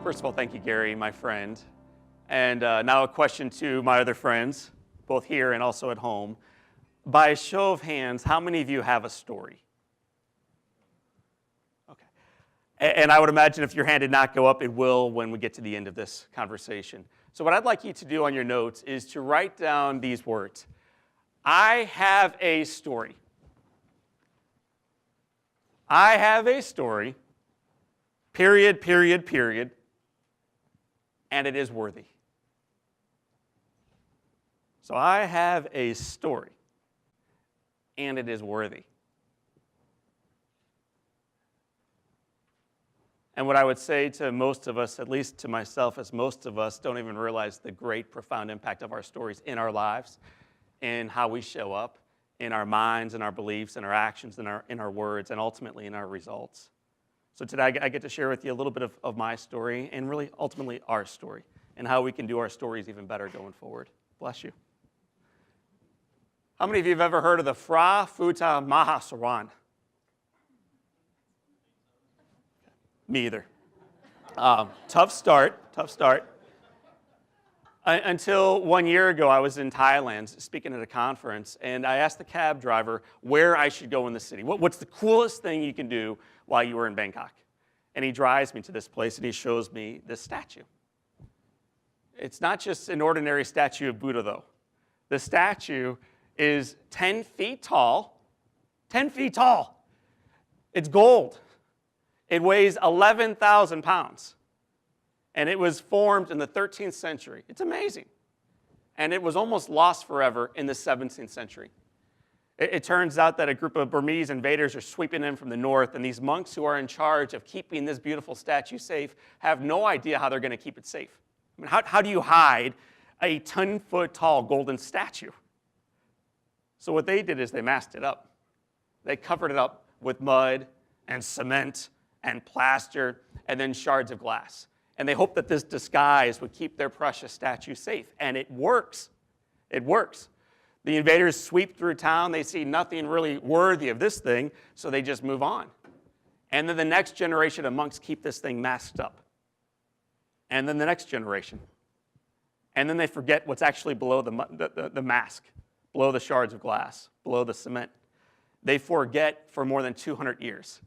First of all, thank you, Gary, my friend. And now a question to my other friends, both here and also at home. By a show of hands, how many of you have a story? Okay. And I would imagine if your hand did not go up, it will when we get to the end of this conversation. So what I'd like you to do on your notes is to write down these words. I have a story. I have a story, period, period, period, and it is worthy. So I have a story, and it is worthy. And what I would say to most of us, at least to myself, as most of us don't even realize the great, profound impact of our stories in our lives, in how we show up, in our minds, in our beliefs, in our actions, in our words, and ultimately in our results. So today I get to share with you a little bit of my story and really ultimately our story and how we can do our stories even better going forward. Bless you. How many of you have ever heard of the Phra Phutta Mahasaran? Me either. Tough start. Until 1 year ago, I was in Thailand speaking at a conference, and I asked the cab driver where I should go in the city. What's the coolest thing you can do while you were in Bangkok? And he drives me to this place, and he shows me this statue. It's not just an ordinary statue of Buddha, though. The statue is 10 feet tall. 10 feet tall. It's gold. It weighs 11,000 pounds. And it was formed in the 13th century. It's amazing. And it was almost lost forever in the 17th century. It turns out that a group of Burmese invaders are sweeping in from the north, and these monks who are in charge of keeping this beautiful statue safe have no idea how they're going to keep it safe. I mean, how do you hide a 10-foot-tall golden statue? So what they did is they masked it up. They covered it up with mud and cement and plaster and then shards of glass. And they hoped that this disguise would keep their precious statue safe. And it works. It works. The invaders sweep through town. They see nothing really worthy of this thing, so they just move on. And then the next generation of monks keep this thing masked up. And then the next generation. And then they forget what's actually below the mask, below the shards of glass, below the cement. They forget for more than 200 years.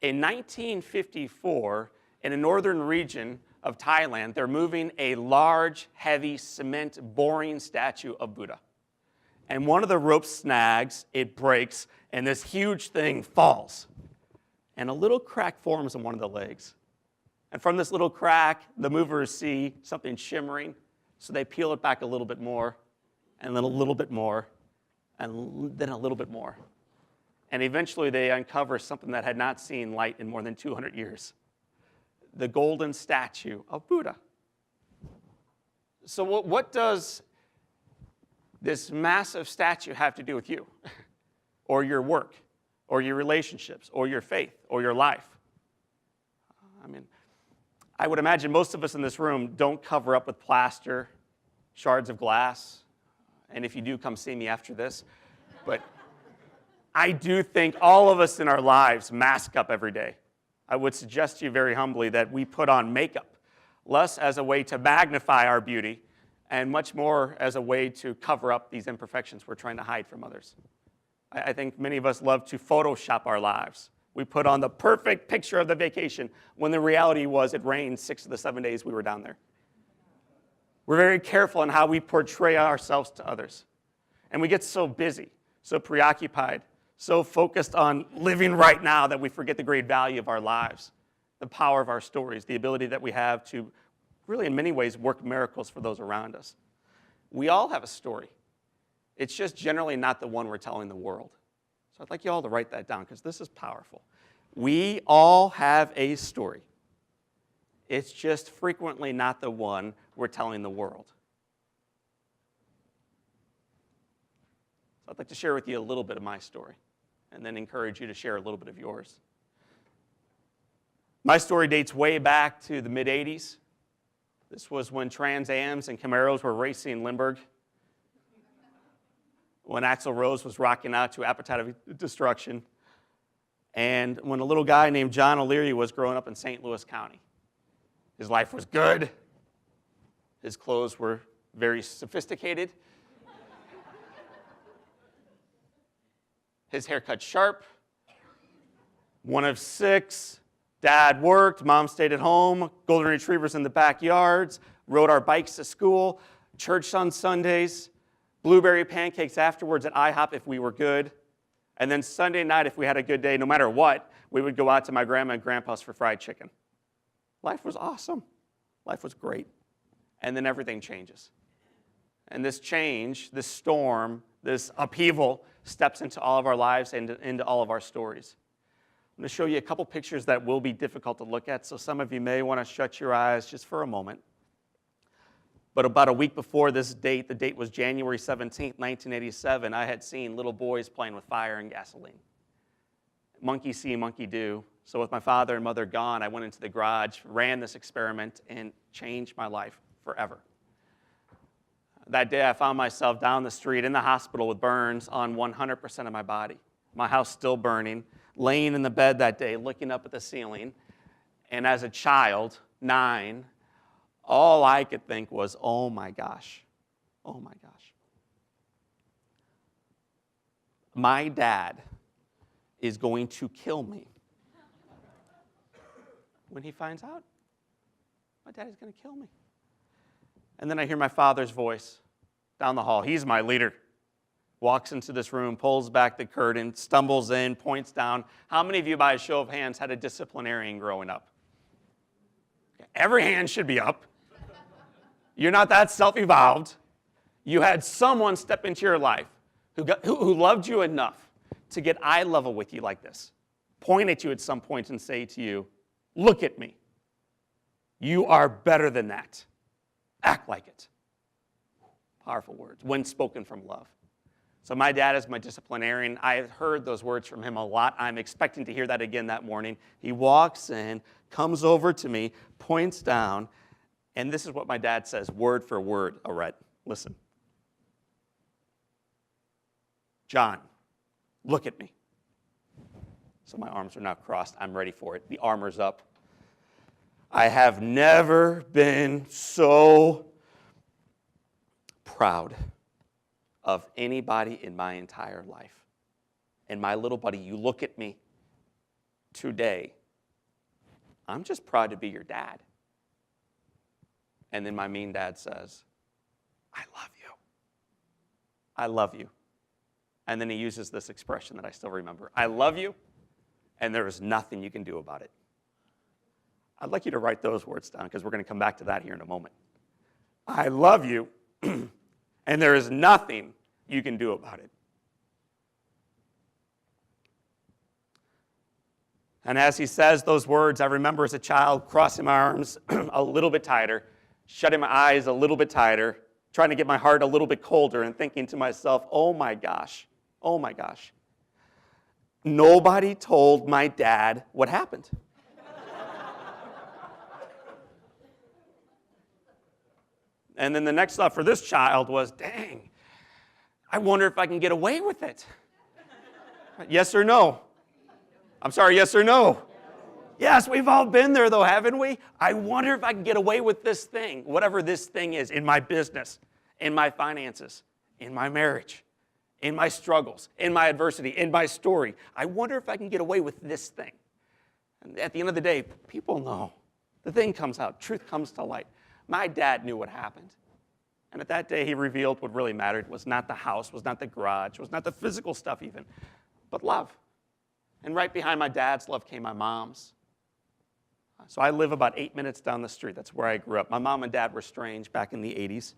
In 1954, in a northern region of Thailand, they're moving a large, heavy, cement boring statue of Buddha. And one of the ropes snags, it breaks, and this huge thing falls. And a little crack forms in one of the legs. And from this little crack, the movers see something shimmering, so they peel it back a little bit more, and then a little bit more, and then a little bit more. And eventually they uncover something that had not seen light in more than 200 years. The golden statue of Buddha. So what does this massive statue have to do with you? Or your work? Or your relationships? Or your faith? Or your life? I mean, I would imagine most of us in this room don't cover up with plaster, shards of glass. And if you do, come see me after this. But I do think all of us in our lives mask up every day. I would suggest to you very humbly that we put on makeup, less as a way to magnify our beauty, and much more as a way to cover up these imperfections we're trying to hide from others. I think many of us love to Photoshop our lives. We put on the perfect picture of the vacation when the reality was it rained 6 of the 7 days we were down there. We're very careful in how we portray ourselves to others. And we get so busy, so preoccupied, so focused on living right now that we forget the great value of our lives, the power of our stories, the ability that we have to really in many ways work miracles for those around us. We all have a story. It's just generally not the one we're telling the world. So I'd like you all to write that down because this is powerful. We all have a story. It's just frequently not the one we're telling the world. So I'd like to share with you a little bit of my story, and then encourage you to share a little bit of yours. My story dates way back to the mid-'80s. This was when Trans Ams and Camaros were racing in Limburg, when Axl Rose was rocking out to Appetite of Destruction, And when a little guy named John O'Leary was growing up in St. Louis County, his life was good. His clothes were very sophisticated. His haircut sharp. One of 6. Dad worked, mom stayed at home, golden retrievers in the backyards, rode our bikes to school, church on Sundays, blueberry pancakes afterwards at IHOP if we were good. And then Sunday night, if we had a good day, no matter what, we would go out to my grandma and grandpa's for fried chicken. Life was awesome. Life was great. And then everything changes. And this change, this storm, this upheaval steps into all of our lives and into all of our stories. I'm going to show you a couple pictures that will be difficult to look at, so some of you may want to shut your eyes just for a moment. But about a week before this date, the date was January 17th, 1987, I had seen little boys playing with fire and gasoline. Monkey see, monkey do. So with my father and mother gone, I went into the garage, ran this experiment, and changed my life forever. That day, I found myself down the street in the hospital with burns on 100% of my body. My house still burning, laying in the bed that day, looking up at the ceiling. And as a child, 9, all I could think was, oh my gosh, oh my gosh. My dad is going to kill me. When he finds out, my dad is going to kill me. And then I hear my father's voice down the hall. He's my leader. Walks into this room, pulls back the curtain, stumbles in, points down. How many of you, by a show of hands, had a disciplinarian growing up? Every hand should be up. You're not that self-evolved. You had someone step into your life who loved you enough to get eye level with you like this, point at you at some point and say to you, look at me. You are better than that. Act like it. Powerful words, when spoken from love. So my dad is my disciplinarian. I have heard those words from him a lot. I'm expecting to hear that again that morning. He walks in, comes over to me, points down, and this is what my dad says, word for word, Arette. Listen. John, look at me. So my arms are now crossed. I'm ready for it. The armor's up. I have never been so proud of anybody in my entire life. And my little buddy, you look at me today, I'm just proud to be your dad. And then my mean dad says, I love you. I love you. And then he uses this expression that I still remember. I love you, and there is nothing you can do about it. I'd like you to write those words down because we're going to come back to that here in a moment. I love you, and there is nothing you can do about it. And as he says those words, I remember as a child crossing my arms a little bit tighter, shutting my eyes a little bit tighter, trying to get my heart a little bit colder and thinking to myself, oh my gosh, oh my gosh. Nobody told my dad what happened. And then the next thought for this child was, dang, I wonder if I can get away with it. Yes or no? I'm sorry, yes or no? Yes, we've all been there though, haven't we? I wonder if I can get away with this thing, whatever this thing is, in my business, in my finances, in my marriage, in my struggles, in my adversity, in my story. I wonder if I can get away with this thing. And at the end of the day, people know. The thing comes out. Truth comes to light. My dad knew what happened. And at that day, he revealed what really mattered was not the house, was not the garage, was not the physical stuff even, but love. And right behind my dad's love came my mom's. So I live about 8 minutes down the street. That's where I grew up. My mom and dad were strange back in the 80s.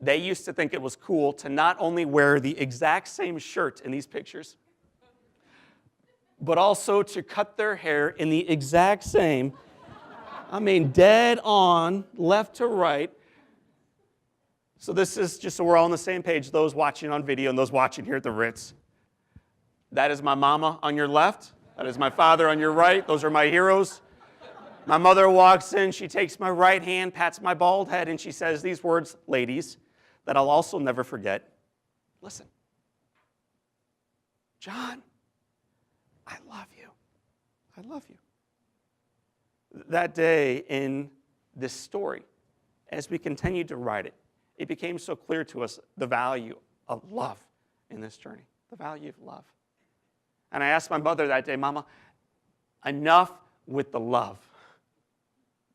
They used to think it was cool to not only wear the exact same shirt in these pictures, but also to cut their hair in the exact same, dead on, left to right. So this is just so we're all on the same page, those watching on video and those watching here at the Ritz. That is my mama on your left. That is my father on your right. Those are my heroes. My mother walks in. She takes my right hand, pats my bald head, and she says these words, ladies, that I'll also never forget. Listen. John, I love you. I love you. That day in this story, as we continued to write it, it became so clear to us the value of love in this journey, the value of love. And I asked my mother that day, Mama, enough with the love.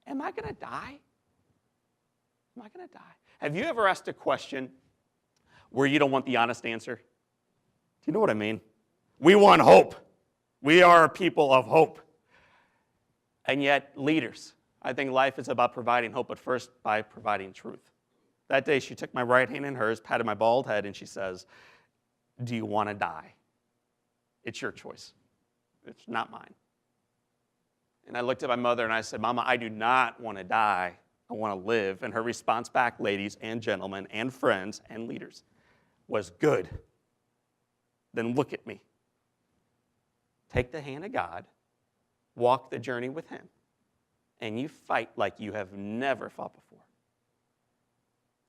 Am I going to die? Am I going to die? Have you ever asked a question where you don't want the honest answer? Do you know what I mean? We want hope. We are a people of hope. And yet, leaders, I think life is about providing hope, but first by providing truth. That day, she took my right hand in hers, patted my bald head, and she says, do you want to die? It's your choice. It's not mine. And I looked at my mother and I said, Mama, I do not want to die. I want to live. And her response back, ladies and gentlemen and friends and leaders, was good. Then look at me. Take the hand of God, walk the journey with him, and you fight like you have never fought before.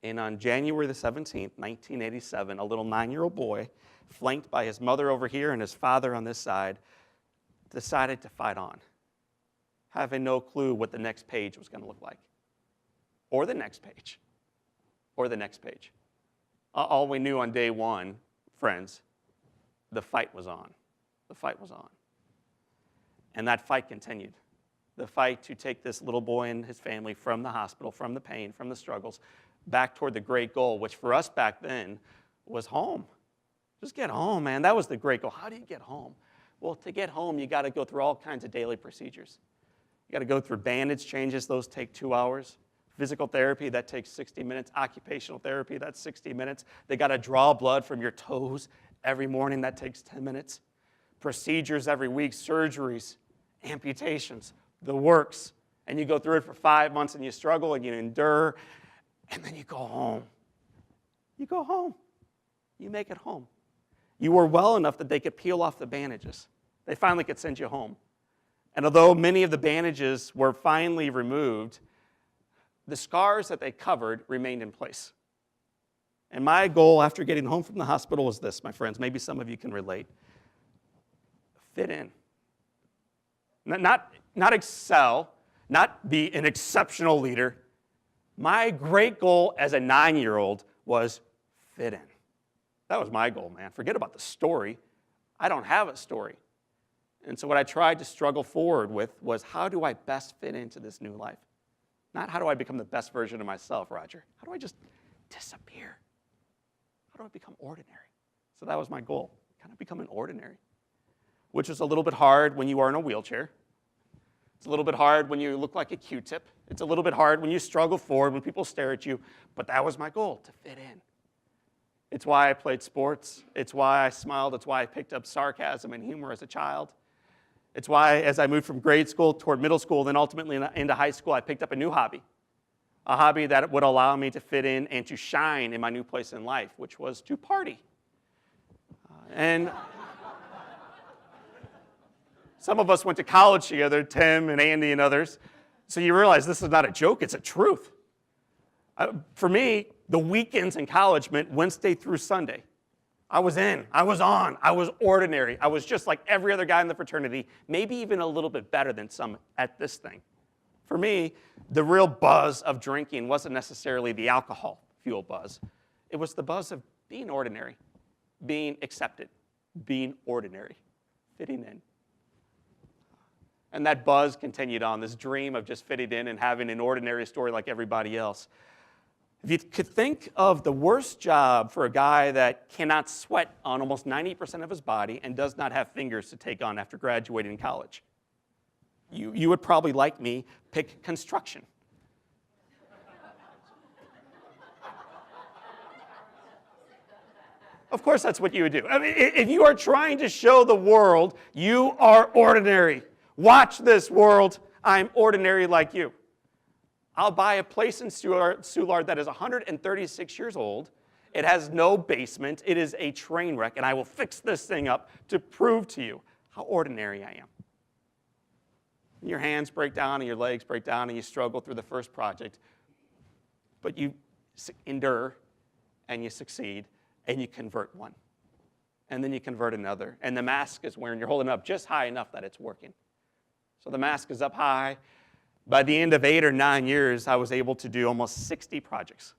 And on January the 17th, 1987, a little 9-year-old boy, flanked by his mother over here and his father on this side, decided to fight on, having no clue what the next page was going to look like, or the next page, or the next page. All we knew on day one, friends, the fight was on. The fight was on. And that fight continued. The fight to take this little boy and his family from the hospital, from the pain, from the struggles, back toward the great goal, which for us back then was home. Just get home, man. That was the great goal. How do you get home? Well, to get home, you got to go through all kinds of daily procedures. You got to go through bandage changes. Those take 2 hours. Physical therapy, that takes 60 minutes. Occupational therapy, that's 60 minutes. They got to draw blood from your toes every morning. That takes 10 minutes. Procedures every week, surgeries, amputations, the works. And you go through it for 5 months and you struggle and you endure. And then you go home. You go home. You make it home. You were well enough that they could peel off the bandages. They finally could send you home. And although many of the bandages were finally removed, the scars that they covered remained in place. And my goal after getting home from the hospital was this, my friends. Maybe some of you can relate. Fit in. Not excel, not be an exceptional leader. My great goal as a 9-year-old was fit in. That was my goal, man. Forget about the story. I don't have a story. And so what I tried to struggle forward with was, how do I best fit into this new life? Not how do I become the best version of myself, Roger. How do I just disappear? How do I become ordinary? So that was my goal, kind of become an ordinary, which was a little bit hard when you are in a wheelchair. It's a little bit hard when you look like a Q-tip. It's a little bit hard when you struggle forward, when people stare at you. But that was my goal, to fit in. It's why I played sports. It's why I smiled. It's why I picked up sarcasm and humor as a child. It's why, as I moved from grade school toward middle school, then ultimately into high school, I picked up a new hobby. A hobby that would allow me to fit in and to shine in my new place in life, which was to party. And some of us went to college together, Tim and Andy and others. So you realize this is not a joke, it's a truth. For me, the weekends in college meant Wednesday through Sunday. I was in, I was on, I was ordinary. I was just like every other guy in the fraternity, maybe even a little bit better than some at this thing. For me, the real buzz of drinking wasn't necessarily the alcohol-fueled buzz. It was the buzz of being ordinary, being accepted, being ordinary, fitting in. And that buzz continued on, this dream of just fitting in and having an ordinary story like everybody else. If you could think of the worst job for a guy that cannot sweat on almost 90% of his body and does not have fingers to take on after graduating college, you would probably, like me, pick construction. Of course, that's what you would do. I mean, if you are trying to show the world you are ordinary, watch this, world, I'm ordinary like you. I'll buy a place in Soulard that is 136 years old. It has no basement. It is a train wreck, and I will fix this thing up to prove to you how ordinary I am. And your hands break down and your legs break down and you struggle through the first project, but you endure and you succeed and you convert one. and then you convert another. And the mask is where you're holding it up just high enough that it's working. So the mask is up high. By the end of 8 or 9 years, I was able to do almost 60 projects.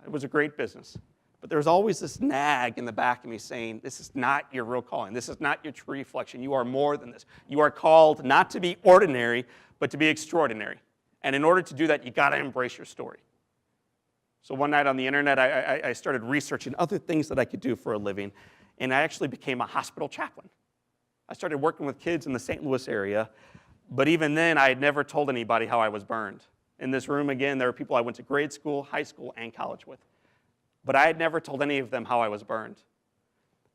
It was a great business. But there was always this nag in the back of me saying, this is not your real calling. This is not your true reflection. You are more than this. You are called not to be ordinary, but to be extraordinary. And in order to do that, you got to embrace your story. So one night on the internet, I started researching other things that I could do for a living, and I actually became a hospital chaplain. I started working with kids in the St. Louis area, but even then, I had never told anybody how I was burned. In this room, again, there were people I went to grade school, high school, and college with. But I had never told any of them how I was burned.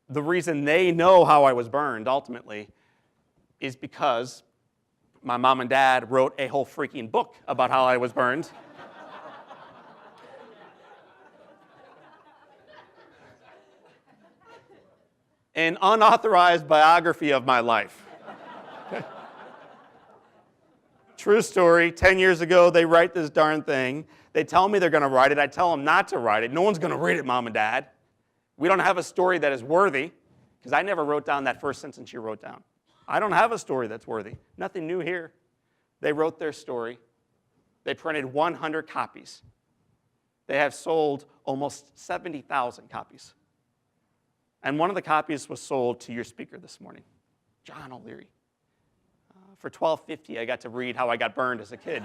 The reason they know how I was burned, ultimately, is because my mom and dad wrote a whole freaking book about how I was burned. An unauthorized biography of my life. True story, 10 years ago, they write this darn thing. They tell me they're going to write it. I tell them not to write it. No one's going to read it, Mom and Dad. We don't have a story that is worthy, because I never wrote down that first sentence you wrote down. I don't have a story that's worthy. Nothing new here. They wrote their story. They printed 100 copies. They have sold almost 70,000 copies. And one of the copies was sold to your speaker this morning, John O'Leary. For $12.50, I got to read how I got burned as a kid.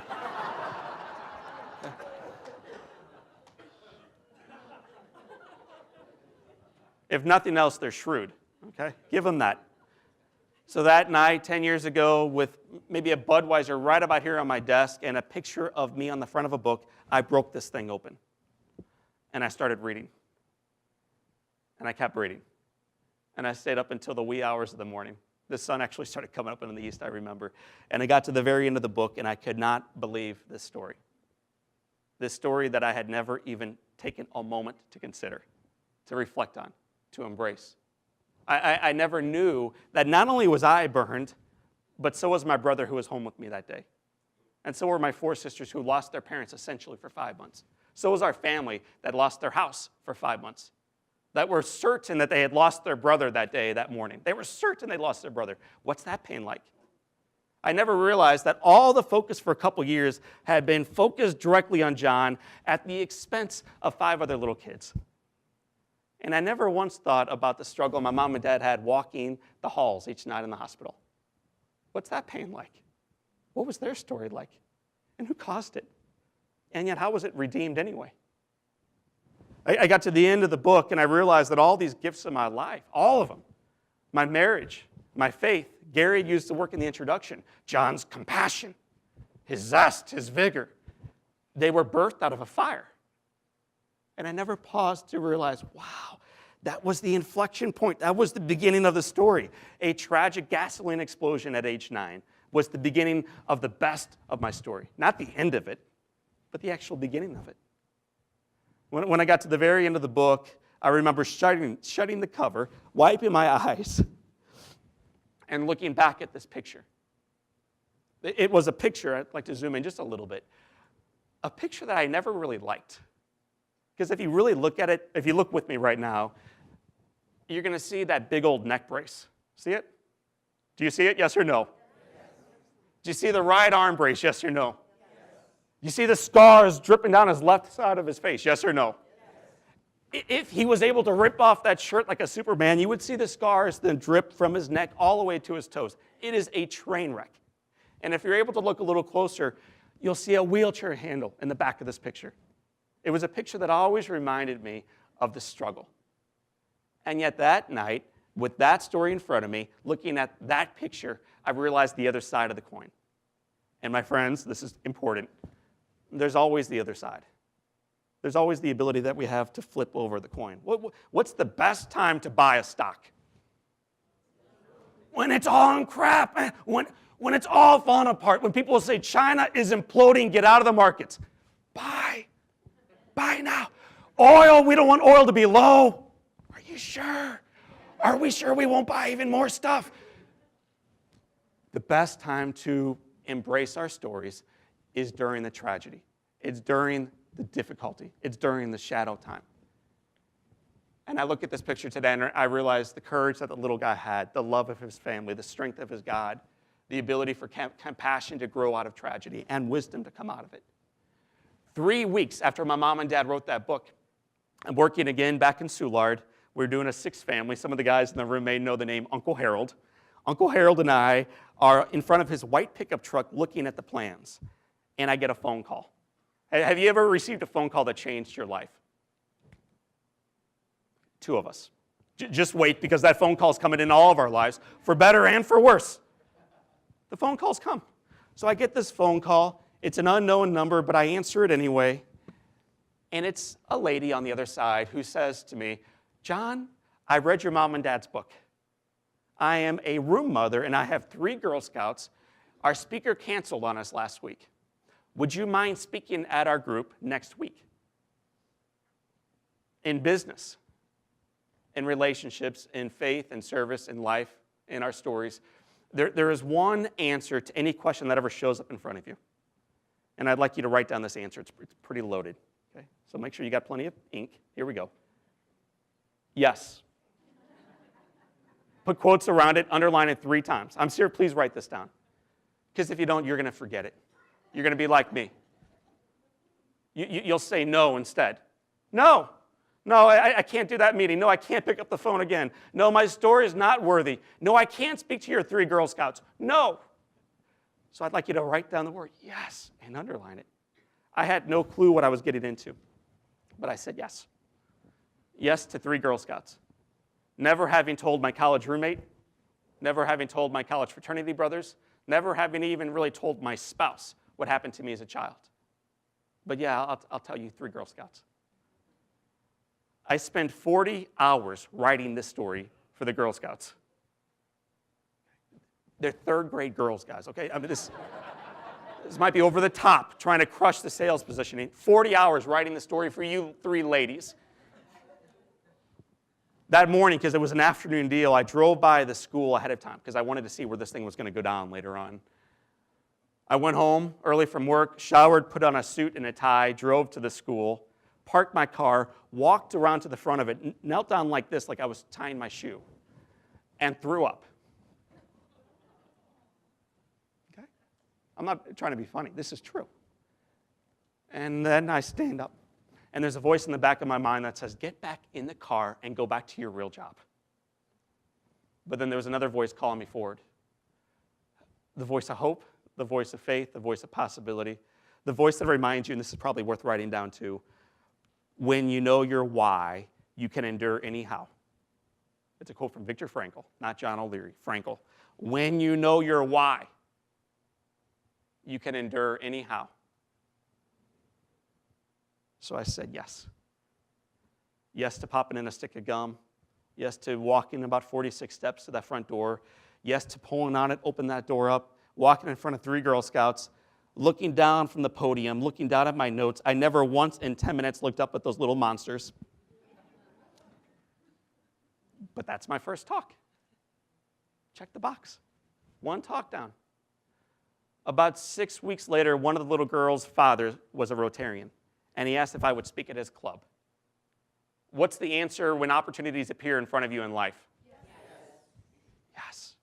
If nothing else, they're shrewd, okay? Give them that. So that night, 10 years ago, with maybe a Budweiser right about here on my desk and a picture of me on the front of a book, I broke this thing open. And I started reading. And I kept reading. And I stayed up until the wee hours of the morning. The sun actually started coming up in the east, I remember. And I got to the very end of the book, and I could not believe this story. This story that I had never even taken a moment to consider, to reflect on, to embrace. I never knew that not only was I burned, but so was my brother who was home with me that day. And so were my 4 sisters who lost their parents essentially for 5 months. So was our family that lost their house for 5 months. That were certain that they had lost their brother that day, that morning. They were certain they lost their brother. What's that pain like? I never realized that all the focus for a couple years had been focused directly on John at the expense of 5 other little kids. And I never once thought about the struggle my mom and dad had walking the halls each night in the hospital. What's that pain like? What was their story like? And who caused it? And yet, how was it redeemed anyway? I got to the end of the book, and I realized that all these gifts in my life, all of them, my marriage, my faith, Gary used the work in the introduction, John's compassion, his zest, his vigor, they were birthed out of a fire. And I never paused to realize, wow, that was the inflection point. That was the beginning of the story. A tragic gasoline explosion at age 9 was the beginning of the best of my story. Not the end of it, but the actual beginning of it. When I got to the very end of the book, I remember shutting the cover, wiping my eyes, and looking back at this picture. It was a picture, I'd like to zoom in just a little bit, a picture that I never really liked. Because if you really look at it, if you look with me right now, you're going to see that big old neck brace. See it? Do you see it? Yes or no? Yes. Do you see the right arm brace? Yes or no? You see the scars dripping down his left side of his face, yes or no? Yes. If he was able to rip off that shirt like a Superman, you would see the scars then drip from his neck all the way to his toes. It is a train wreck. And if you're able to look a little closer, you'll see a wheelchair handle in the back of this picture. It was a picture that always reminded me of the struggle. And yet that night, with that story in front of me, looking at that picture, I realized the other side of the coin. And my friends, this is important. There's always the other side. There's always the ability that we have to flip over the coin. What's the best time to buy a stock? When it's all in crap. When it's all falling apart. When people say China is imploding, get out of the markets. Buy. Buy now. Oil, we don't want oil to be low. Are you sure? Are we sure we won't buy even more stuff? The best time to embrace our stories is during the tragedy. It's during the difficulty. It's during the shadow time. And I look at this picture today and I realize the courage that the little guy had, the love of his family, the strength of his God, the ability for compassion to grow out of tragedy and wisdom to come out of it. 3 weeks after my mom and dad wrote that book, I'm working again back in Soulard. We're doing a 6-family. Some of the guys in the room may know the name Uncle Harold. Uncle Harold and I are in front of his white pickup truck looking at the plans, and I get a phone call. Have you ever received a phone call that changed your life? 2 of us. Just wait, because that phone call's coming in all of our lives, for better and for worse. The phone calls come. So I get this phone call. It's an unknown number, but I answer it anyway. And it's a lady on the other side who says to me, John, I read your mom and dad's book. I am a room mother, and I have 3 Girl Scouts. Our speaker canceled on us last week. Would you mind speaking at our group next week? In business, in relationships, in faith, in service, in life, in our stories, there is one answer to any question that ever shows up in front of you. And I'd like you to write down this answer. It's pretty loaded. Okay? So make sure you got plenty of ink. Here we go. Yes. Put quotes around it, underline it 3 times. I'm serious, please write this down. Because if you don't, you're going to forget it. You're going to be like me. You'll say no instead. No. No, I can't do that meeting. No, I can't pick up the phone again. No, my story is not worthy. No, I can't speak to your 3 Girl Scouts. No. So I'd like you to write down the word yes and underline it. I had no clue what I was getting into, but I said yes. Yes to 3 Girl Scouts. Never having told my college roommate, never having told my college fraternity brothers, never having even really told my spouse what happened to me as a child. But yeah, I'll tell you 3 Girl Scouts. I spent 40 hours writing this story for the Girl Scouts. They're 3rd grade girls, guys, okay? I mean, this might be over the top, trying to crush the sales positioning. 40 hours writing the story for you 3 ladies. That morning, because it was an afternoon deal, I drove by the school ahead of time because I wanted to see where this thing was going to go down later on. I went home early from work, showered, put on a suit and a tie, drove to the school, parked my car, walked around to the front of it, knelt down like this, like I was tying my shoe, and threw up. Okay? I'm not trying to be funny. This is true. And then I stand up, and there's a voice in the back of my mind that says, get back in the car and go back to your real job. But then there was another voice calling me forward. The voice of hope, the voice of faith, the voice of possibility, the voice that reminds you, and this is probably worth writing down too, when you know your why, you can endure anyhow. It's a quote from Viktor Frankl, not John O'Leary, Frankl. When you know your why, you can endure anyhow. So I said yes. Yes to popping in a stick of gum. Yes to walking about 46 steps to that front door. Yes to pulling on it, open that door up, walking in front of 3 Girl Scouts, looking down from the podium, looking down at my notes. I never once in 10 minutes looked up at those little monsters. But that's my first talk. Check the box. 1 talk down. About 6 weeks later, one of the little girl's father was a Rotarian, and he asked if I would speak at his club. What's the answer when opportunities appear in front of you in life? Yes.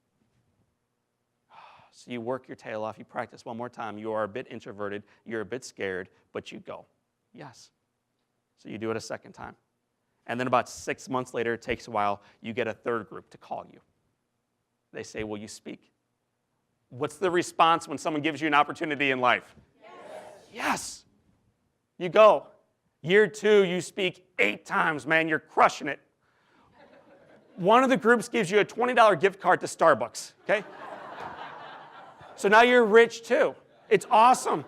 So you work your tail off, you practice one more time, you are a bit introverted, you're a bit scared, but you go. Yes. So you do it a second time. And then about 6 months later, it takes a while, you get a 3rd group to call you. They say, will you speak? What's the response when someone gives you an opportunity in life? Yes. You go. Year 2, you speak 8 times, man, you're crushing it. One of the groups gives you a $20 gift card to Starbucks, okay? So now you're rich too. It's awesome.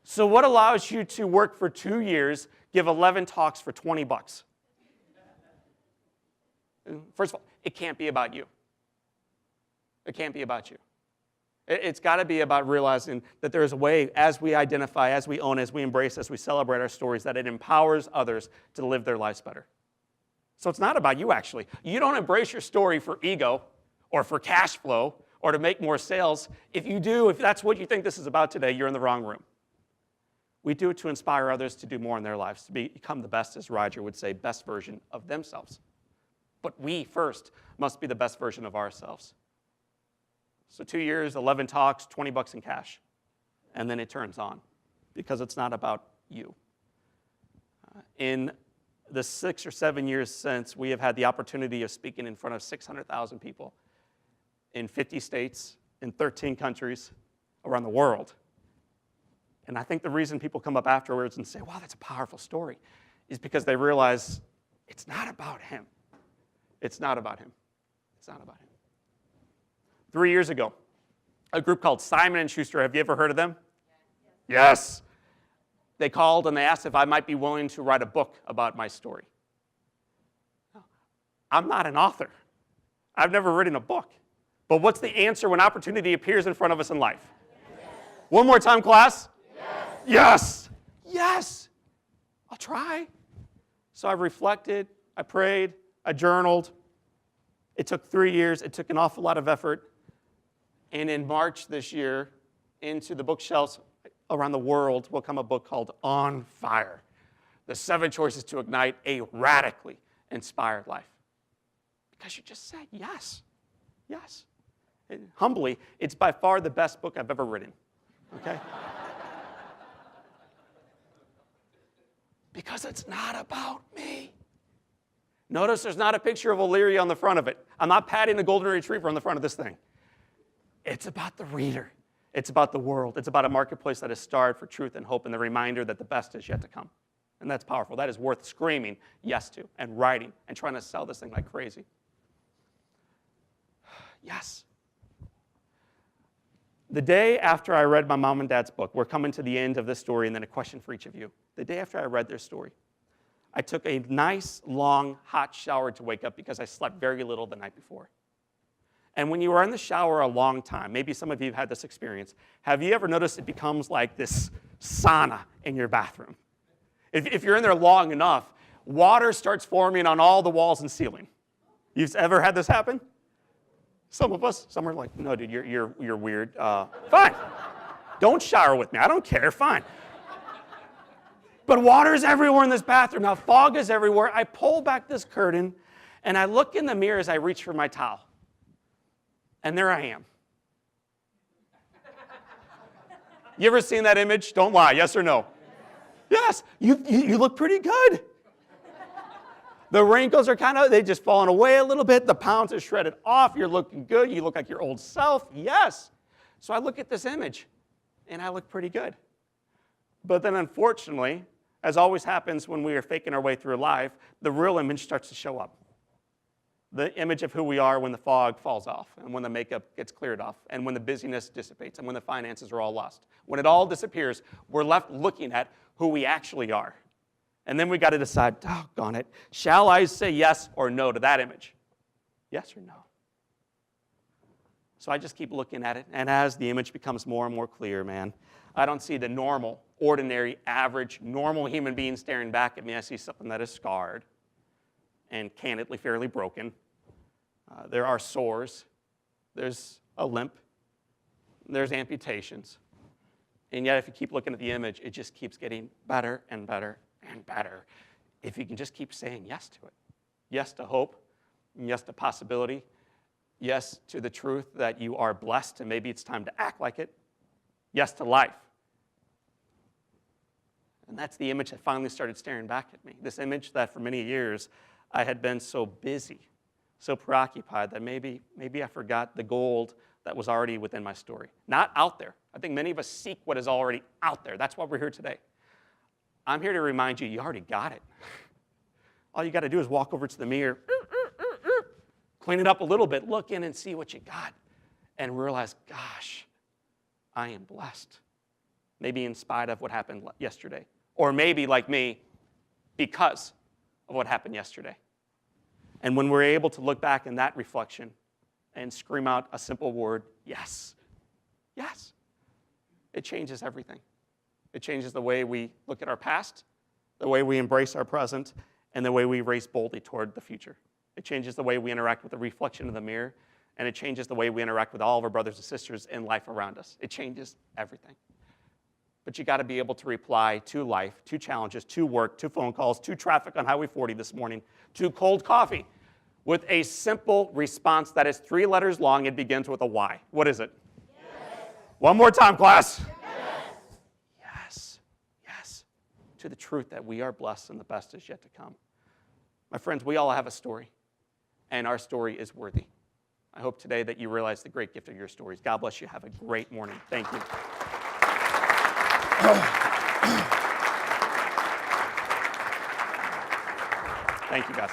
So what allows you to work for 2 years, give 11 talks for $20? First of all, it can't be about you. It can't be about you. It's got to be about realizing that there is a way, as we identify, as we own, as we embrace, as we celebrate our stories, that it empowers others to live their lives better. So it's not about you, actually. You don't embrace your story for ego or for cash flow or to make more sales. If you do, if that's what you think this is about today, you're in the wrong room. We do it to inspire others to do more in their lives, to become the best, as Roger would say, best version of themselves. But we first must be the best version of ourselves. So 2 years, 11 talks, $20 in cash. And then it turns on because it's not about you. In the 6 or 7 years since, we have had the opportunity of speaking in front of 600,000 people in 50 states, in 13 countries around the world. And I think the reason people come up afterwards and say, wow, that's a powerful story, is because they realize it's not about him. It's not about him. It's not about him. 3 years ago, a group called Simon & Schuster, have you ever heard of them? Yes. They called and they asked if I might be willing to write a book about my story. I'm not an author. I've never written a book. But what's the answer when opportunity appears in front of us in life? Yes. One more time, class. Yes. Yes. Yes. I'll try. So I've reflected, I prayed, I journaled. It took 3 years. It took an awful lot of effort. And in March this year, into the bookshelves around the world will come a book called On Fire, The 7 Choices to Ignite a Radically Inspired Life. Because you just said yes. Yes. And humbly, it's by far the best book I've ever written. Okay? Because it's not about me. Notice there's not a picture of O'Leary on the front of it. I'm not patting the golden retriever on the front of this thing. It's about the reader. It's about the world. It's about a marketplace that is starved for truth and hope and the reminder that the best is yet to come. And that's powerful. That is worth screaming yes to and writing and trying to sell this thing like crazy. Yes. The day after I read my mom and dad's book, we're coming to the end of this story and then a question for each of you. The day after I read their story, I took a nice, long, hot shower to wake up because I slept very little the night before. And when you are in the shower a long time, maybe some of you have had this experience, have you ever noticed it becomes like this sauna in your bathroom? If you're in there long enough, water starts forming on all the walls and ceiling. You've ever had this happen? Some of us, some are like, no, dude, you're weird. Fine. Don't shower with me. I don't care. Fine. But water is everywhere in this bathroom. Now, fog is everywhere. I pull back this curtain, and I look in the mirror as I reach for my towel. And there I am. You ever seen that image? Don't lie. Yes or no? Yes. You look pretty good. The wrinkles are they just fallen away a little bit. The pounds are shredded off. You're looking good. You look like your old self. Yes. So I look at this image, and I look pretty good. But then unfortunately, as always happens when we are faking our way through life, the real image starts to show up. The image of who we are when the fog falls off and when the makeup gets cleared off and when the busyness dissipates and when the finances are all lost. When it all disappears, we're left looking at who we actually are. And then we got to decide, doggone it, shall I say yes or no to that image? Yes or no? So I just keep looking at it, and as the image becomes more and more clear, man, I don't see the normal, ordinary, average, normal human being staring back at me. I see something that is scarred and candidly fairly broken. There are sores. There's a limp. There's amputations. And yet, if you keep looking at the image, it just keeps getting better and better and better. If you can just keep saying yes to it. Yes to hope. Yes to possibility. Yes to the truth that you are blessed and maybe it's time to act like it. Yes to life. And that's the image that finally started staring back at me. This image that for many years I had been so busy, so preoccupied that maybe I forgot the gold that was already within my story. Not out there. I think many of us seek what is already out there. That's why we're here today. I'm here to remind you, you already got it. All you got to do is walk over to the mirror, clean it up a little bit, look in and see what you got, and realize, gosh, I am blessed. Maybe in spite of what happened yesterday. Or maybe, like me, because of what happened yesterday. And when we're able to look back in that reflection and scream out a simple word, yes, yes, it changes everything. It changes the way we look at our past, the way we embrace our present, and the way we race boldly toward the future. It changes the way we interact with the reflection of the mirror, and it changes the way we interact with all of our brothers and sisters in life around us. It changes everything. but you got to be able to reply to life, to challenges, to work, to phone calls, to traffic on Highway 40 this morning, to cold coffee, with a simple response that is 3 letters long and begins with a Y. What is it? Yes. One more time, class. Yes. Yes. Yes. To the truth that we are blessed and the best is yet to come. My friends, we all have a story, and our story is worthy. I hope today that you realize the great gift of your stories. God bless you. Have a great morning. Thank you. Thank you, guys.